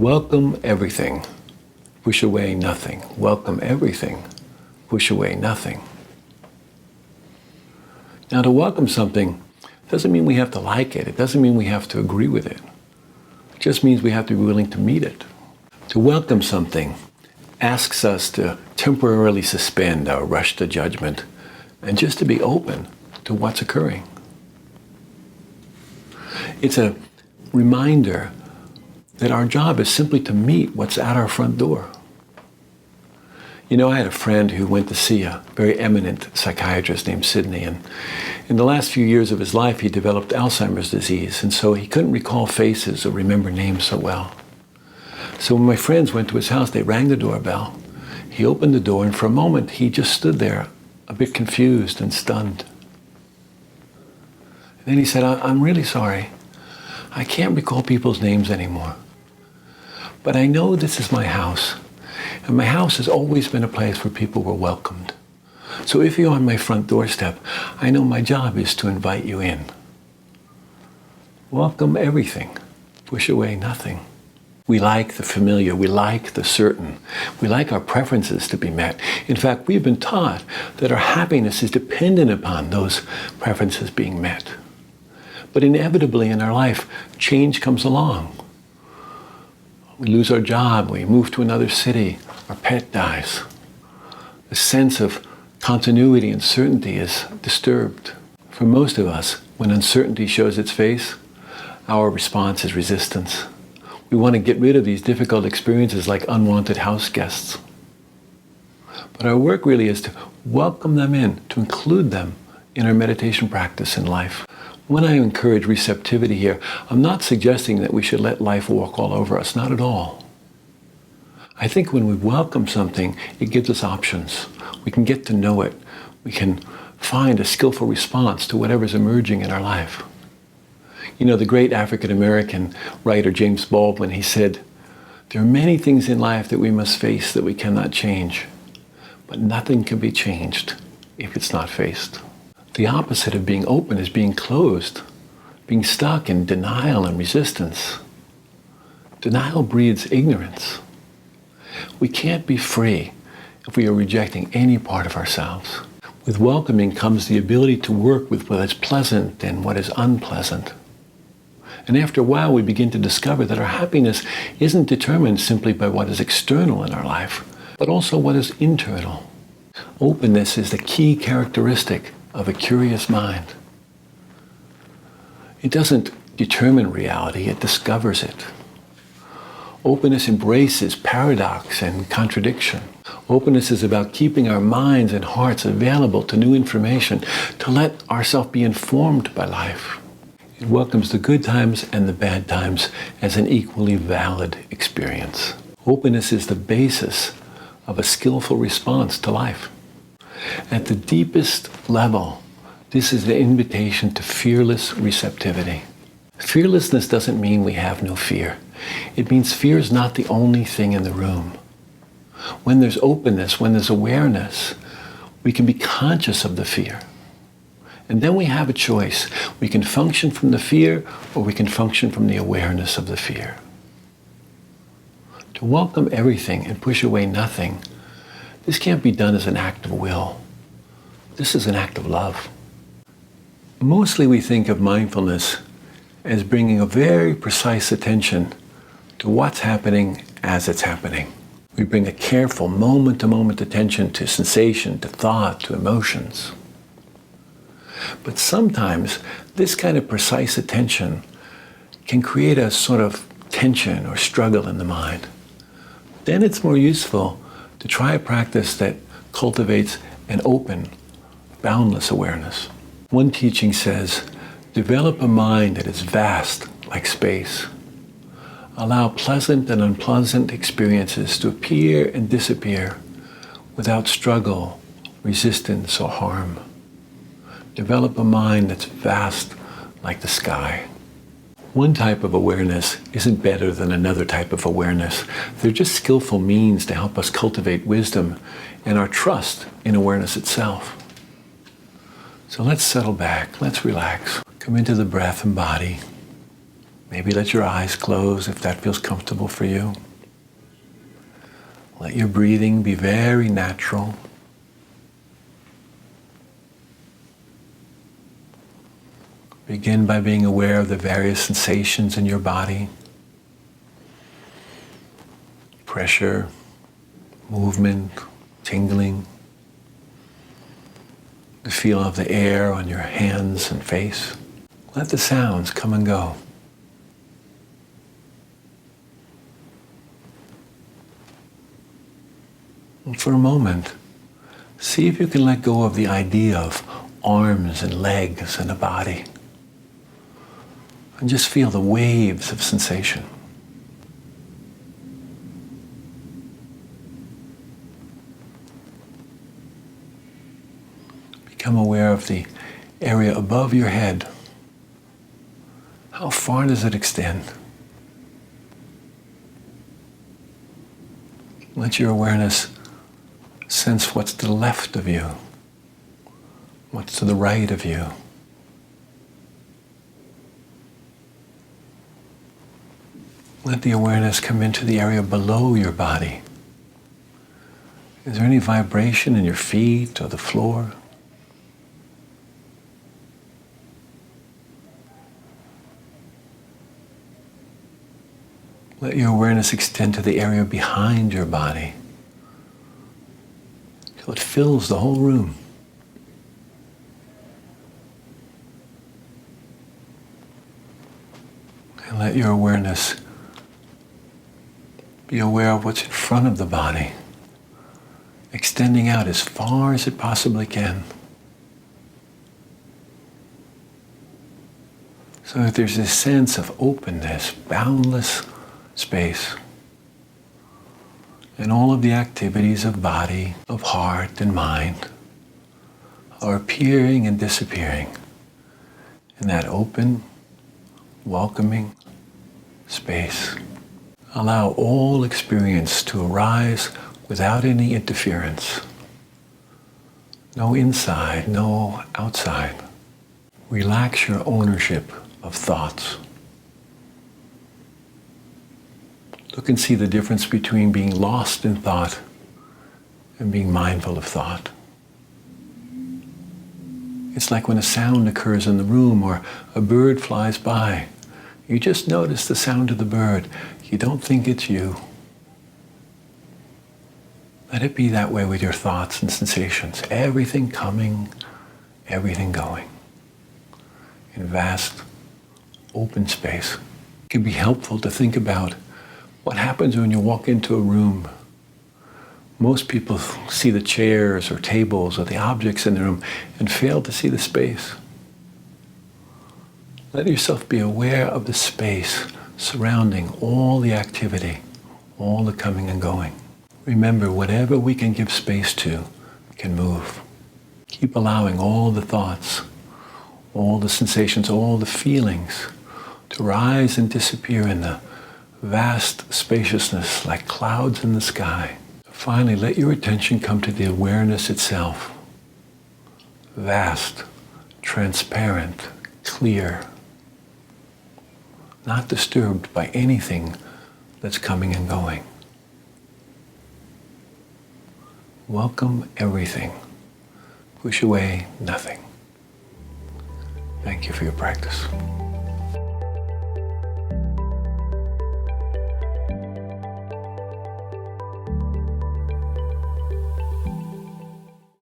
Welcome everything, push away nothing. Welcome everything, push away nothing. Now, to welcome something doesn't mean we have to like it. It doesn't mean we have to agree with it. It just means we have to be willing to meet it. To welcome something asks us to temporarily suspend our rush to judgment and just to be open to what's occurring. It's a reminder that our job is simply to meet what's at our front door. You know, I had a friend who went to see a very eminent psychiatrist named Sidney, and in the last few years of his life, he developed Alzheimer's disease, and so he couldn't recall faces or remember names so well. So when my friends went to his house, they rang the doorbell. He opened the door, and for a moment, he just stood there, a bit confused and stunned. And then he said, I'm really sorry. I can't recall people's names anymore. But I know this is my house. And my house has always been a place where people were welcomed. So if you're on my front doorstep, I know my job is to invite you in. Welcome everything. Push away nothing. We like the familiar. We like the certain. We like our preferences to be met. In fact, we've been taught that our happiness is dependent upon those preferences being met. But inevitably in our life, change comes along. We lose our job, we move to another city, our pet dies. The sense of continuity and certainty is disturbed. For most of us, when uncertainty shows its face, our response is resistance. We want to get rid of these difficult experiences like unwanted house guests. But our work really is to welcome them in, to include them in our meditation practice in life. When I encourage receptivity here, I'm not suggesting that we should let life walk all over us, not at all. I think when we welcome something, it gives us options. We can get to know it. We can find a skillful response to whatever's emerging in our life. You know, the great African-American writer James Baldwin, he said, there are many things in life that we must face that we cannot change, but nothing can be changed if it's not faced. The opposite of being open is being closed, being stuck in denial and resistance. Denial breeds ignorance. We can't be free if we are rejecting any part of ourselves. With welcoming comes the ability to work with what is pleasant and what is unpleasant. And after a while, we begin to discover that our happiness isn't determined simply by what is external in our life, but also what is internal. Openness is the key characteristic of a curious mind. It doesn't determine reality, it discovers it. Openness embraces paradox and contradiction. Openness is about keeping our minds and hearts available to new information, to let ourselves be informed by life. It welcomes the good times and the bad times as an equally valid experience. Openness is the basis of a skillful response to life. At the deepest level, this is the invitation to fearless receptivity. Fearlessness doesn't mean we have no fear. It means fear is not the only thing in the room. When there's openness, when there's awareness, we can be conscious of the fear. And then we have a choice. We can function from the fear, or we can function from the awareness of the fear. To welcome everything and push away nothing, this can't be done as an act of will. This is an act of love. Mostly we think of mindfulness as bringing a very precise attention to what's happening as it's happening. We bring a careful moment-to-moment attention to sensation, to thought, to emotions. But sometimes this kind of precise attention can create a sort of tension or struggle in the mind. Then it's more useful to try a practice that cultivates an open, boundless awareness. One teaching says, develop a mind that is vast like space. Allow pleasant and unpleasant experiences to appear and disappear without struggle, resistance, or harm. Develop a mind that's vast like the sky. One type of awareness isn't better than another type of awareness. They're just skillful means to help us cultivate wisdom and our trust in awareness itself. So let's settle back, let's relax. Come into the breath and body. Maybe let your eyes close if that feels comfortable for you. Let your breathing be very natural. Begin by being aware of the various sensations in your body. Pressure, movement, tingling. The feel of the air on your hands and face. Let the sounds come and go. And for a moment, see if you can let go of the idea of arms and legs and a body. And just feel the waves of sensation. Become aware of the area above your head. How far does it extend? Let your awareness sense what's to the left of you, what's to the right of you. Let the awareness come into the area below your body. Is there any vibration in your feet or the floor? Let your awareness extend to the area behind your body till it fills the whole room. And let your awareness be aware of what's in front of the body, extending out as far as it possibly can. So that there's this sense of openness, boundless space. And all of the activities of body, of heart and mind are appearing and disappearing in that open, welcoming space. Allow all experience to arise without any interference. No inside, no outside. Relax your ownership of thoughts. Look and see the difference between being lost in thought and being mindful of thought. It's like when a sound occurs in the room or a bird flies by. You just notice the sound of the bird. You don't think it's you. Let it be that way with your thoughts and sensations. Everything coming, everything going. In vast, open space. It can be helpful to think about what happens when you walk into a room. Most people see the chairs or tables or the objects in the room and fail to see the space. Let yourself be aware of the space surrounding all the activity, all the coming and going. Remember, whatever we can give space to can move. Keep allowing all the thoughts, all the sensations, all the feelings to rise and disappear in the vast spaciousness like clouds in the sky. Finally, let your attention come to the awareness itself. Vast, transparent, clear. Not disturbed by anything that's coming and going. Welcome everything. Push away nothing. Thank you for your practice.